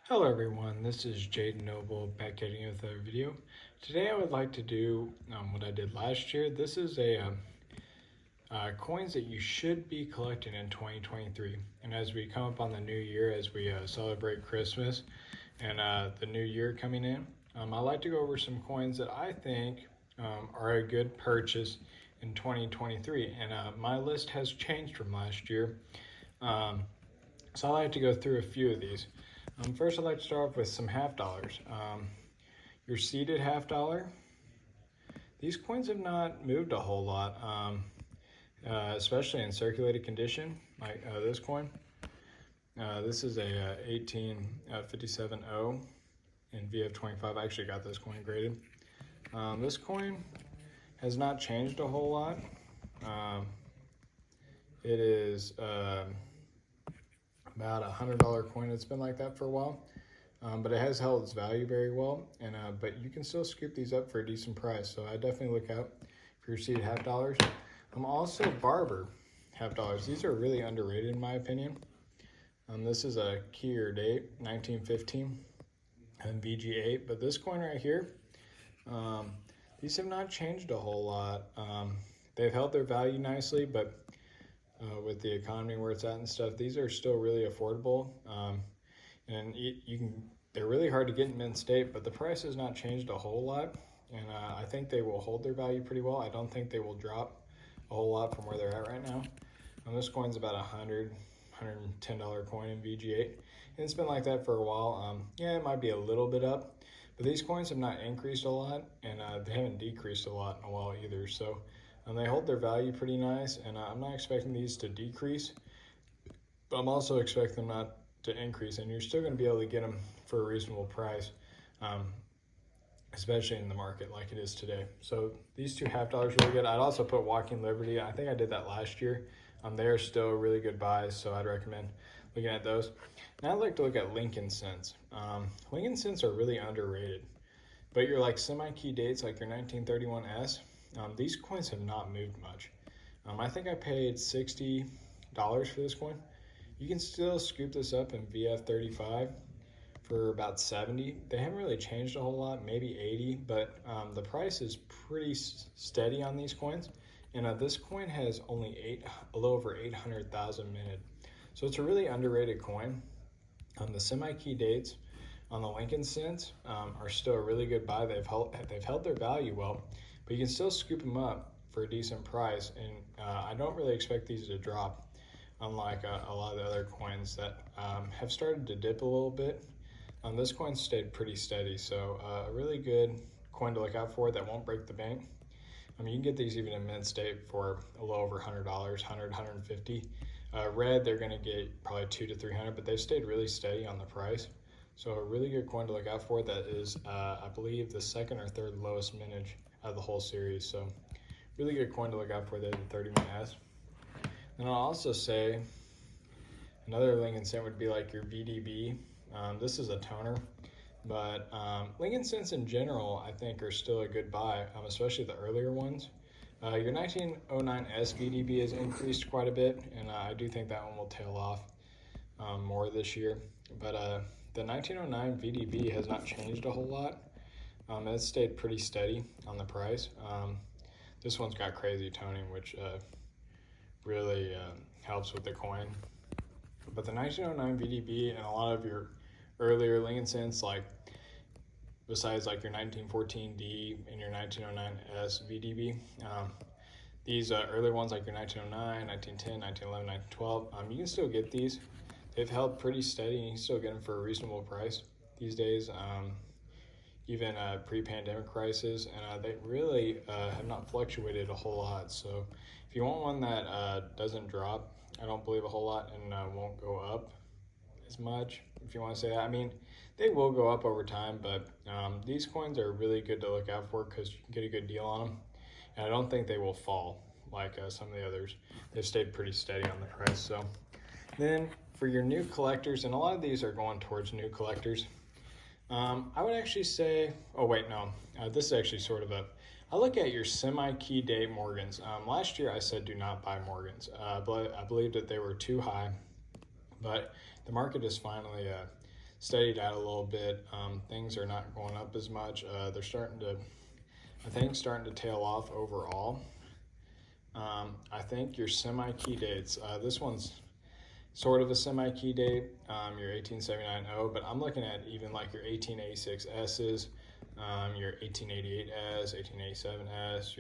Hello everyone, this is Jaden Noble back at you with a video. Today I would like to do what I did last year. This is coins that you should be collecting in 2023. And as we come up on the new year, as we celebrate Christmas and the new year coming in, I like to go over some coins that I think are a good purchase in 2023. And my list has changed from last year. So I like to go through a few of these. First, I'd like to start off with some half dollars. Your seeded half dollar. These coins have not moved a whole lot, especially in circulated condition, like this coin. This is a 1857O in VF25. I actually got this coin graded. This coin has not changed a whole lot. It is about $100 coin. It's been like that for a while, but it has held its value very well. And but you can still scoop these up for a decent price. So I definitely look out for your seeded half dollars. Also Barber half dollars. These are really underrated in my opinion. This is a key or date 1915 and VG8, but this coin right here, these have not changed a whole lot. They've held their value nicely, but with the economy where it's at and stuff, these are still really affordable. And they're really hard to get in Mint State, but the price has not changed a whole lot. And I think they will hold their value pretty well. I don't think they will drop a whole lot from where they're at right now. This coin's about $110 coin in VG8. And it's been like that for a while. Yeah, it might be a little bit up, but these coins have not increased a lot, and they haven't decreased a lot in a while either. So they hold their value pretty nice, and I'm not expecting these to decrease, but I'm also expecting them not to increase, and you're still going to be able to get them for a reasonable price, especially in the market like it is today. So these two half dollars are really good. I'd also put Walking Liberty. I think I did that last year. They are still really good buys, so I'd recommend looking at those. Now I'd like to look at Lincoln Cents. Lincoln Cents are really underrated, but your like semi-key dates like your 1931S, these coins have not moved much. I think I paid $60 for this coin. You can still scoop this up in VF35 for about 70. They haven't really changed a whole lot, maybe 80, but the price is pretty steady on these coins. And this coin has only a little over 800,000 minted. So it's a really underrated coin. The semi-key dates on the Lincoln Cents are still a really good buy. They've held their value well, but you can still scoop them up for a decent price. And I don't really expect these to drop, unlike a lot of the other coins that have started to dip a little bit. This coin stayed pretty steady, so a really good coin to look out for that won't break the bank. You can get these even in Mint State for a little over $100, $100, $150. Red, they're going to get probably $200 to $300, but they've stayed really steady on the price. So a really good coin to look out for that is, I believe, the second or third lowest mintage out of the whole series. So really good coin to look out for there, the 31S. And I'll also say another Lincoln Cent would be like your VDB. This is a toner. But Lincoln Cents in general, I think, are still a good buy, especially the earlier ones. Your 1909S VDB has increased quite a bit, and I do think that one will tail off more this year. But the 1909 VDB has not changed a whole lot. It's stayed pretty steady on the price. This one's got crazy toning, which really helps with the coin. But the 1909 VDB and a lot of your earlier Lincoln Cents, like besides like your 1914D and your 1909S VDB, these earlier ones like your 1909, 1910, 1911, 1912, you can still get these. They've held pretty steady, and you can still get them for a reasonable price these days, even pre-pandemic crisis, and they really have not fluctuated a whole lot. So if you want one that doesn't drop, I don't believe a whole lot, and won't go up as much, if you want to say that. I mean, they will go up over time, but these coins are really good to look out for because you can get a good deal on them, and I don't think they will fall like some of the others. They've stayed pretty steady on the price. So then for your new collectors, and a lot of these are going towards new collectors, I would actually say, oh wait, no, this is actually sort of I look at your semi-key date Morgans. Last year I said do not buy Morgans, but I believe that they were too high, but the market is finally steadied out a little bit. Things are not going up as much. They're starting to, I think, starting to tail off overall. I think your semi-key dates, this one's sort of a semi-key date, your 1879O, but I'm looking at even like your 1886S's, your 1888S, 1887S,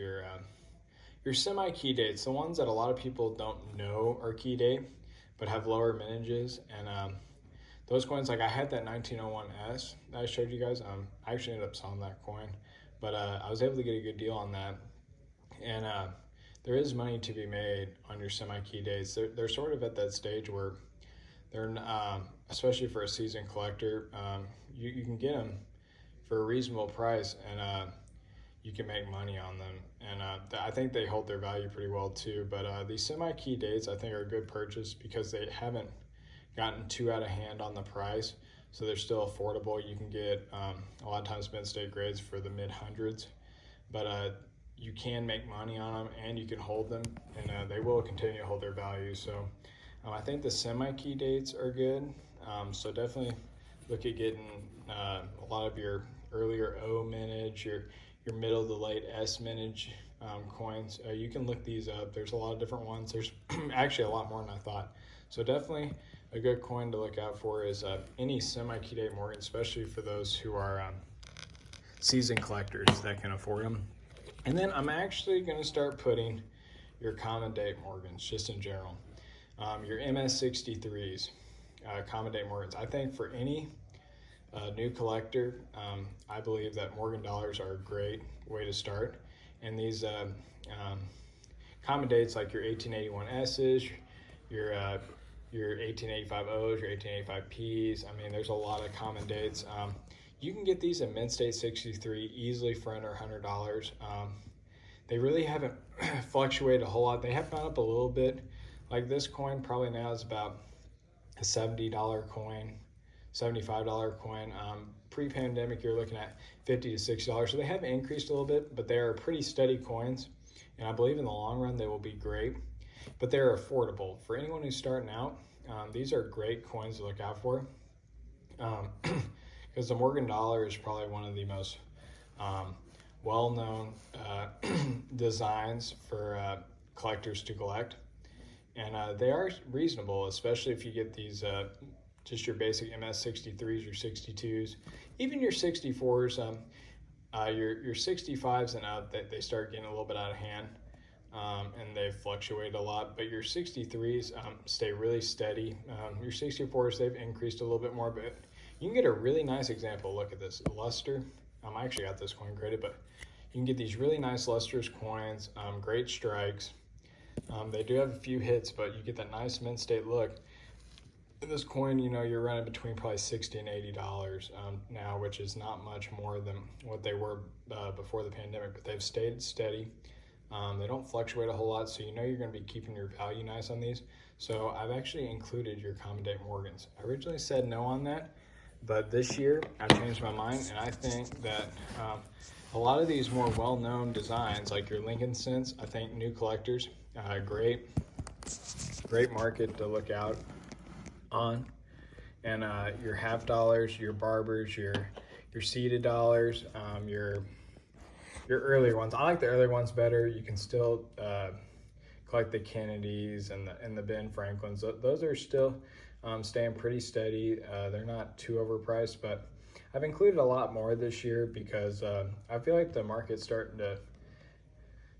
your semi-key dates, the ones that a lot of people don't know are key date, but have lower mintages. And those coins, like I had that 1901S that I showed you guys. I actually ended up selling that coin, but I was able to get a good deal on that. And there is money to be made on your semi-key dates. They're sort of at that stage where they're, especially for a seasoned collector, you can get them for a reasonable price, and you can make money on them. And I think they hold their value pretty well too. But these semi-key dates, I think, are a good purchase because they haven't gotten too out of hand on the price. So they're still affordable. You can get a lot of times mint state grades for the mid hundreds, but you can make money on them and you can hold them, and they will continue to hold their value. So I think the semi-key dates are good. So definitely look at getting a lot of your earlier O mintage, your middle to late S mintage coins. You can look these up. There's a lot of different ones. There's actually a lot more than I thought. So definitely a good coin to look out for is any semi-key date Morgan, especially for those who are seasoned collectors that can afford them. And then I'm actually going to start putting your common date Morgans, just in general. Your MS63s, common date Morgans. I think for any new collector, I believe that Morgan dollars are a great way to start. And these common dates like your 1881S's, your 1885O's, your 1885P's. I mean, there's a lot of common dates. You can get these at Mint State 63 easily for under $100. They really haven't fluctuated a whole lot. They have gone up a little bit. Like this coin probably now is about a $70 coin, $75 coin. Pre-pandemic, you're looking at $50 to $60. So they have increased a little bit, but they are pretty steady coins. And I believe in the long run, they will be great. But they're affordable. For anyone who's starting out, these are great coins to look out for. Because the Morgan dollar is probably one of the most well-known designs for collectors to collect. And they are reasonable, especially if you get these just your basic MS63s, your 62s, even your 64s, your 65s and up, they start getting a little bit out of hand, and they fluctuate a lot. But your 63s stay really steady. Your 64s, they've increased a little bit more, but you can get a really nice example. Look at this luster. I actually got this coin graded, but you can get these really nice lustrous coins, great strikes. They do have a few hits, but you get that nice mint state look. And this coin, you know, you're running between probably $60 and $80 now, which is not much more than what they were before the pandemic, but they've stayed steady. They don't fluctuate a whole lot, so you know you're going to be keeping your value nice on these. So I've actually included your common date Morgans. I originally said no on that, but this year I changed my mind, and I think that a lot of these more well-known designs, like your Lincoln Cents, I think new collectors, great market to look out on. And your half dollars, your barbers, your seeded dollars, your earlier ones. I like the earlier ones better. You can still collect the Kennedys and the Ben Franklins. Those are still staying pretty steady. They're not too overpriced, but I've included a lot more this year because I feel like the market's starting to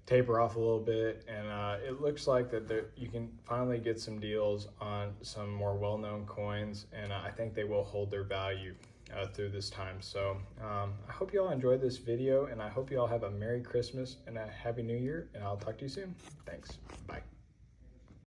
taper off a little bit, and it looks like that you can finally get some deals on some more well-known coins, and I think they will hold their value through this time. So I hope you all enjoyed this video, and I hope you all have a Merry Christmas and a Happy New Year, and I'll talk to you soon. Thanks. Bye.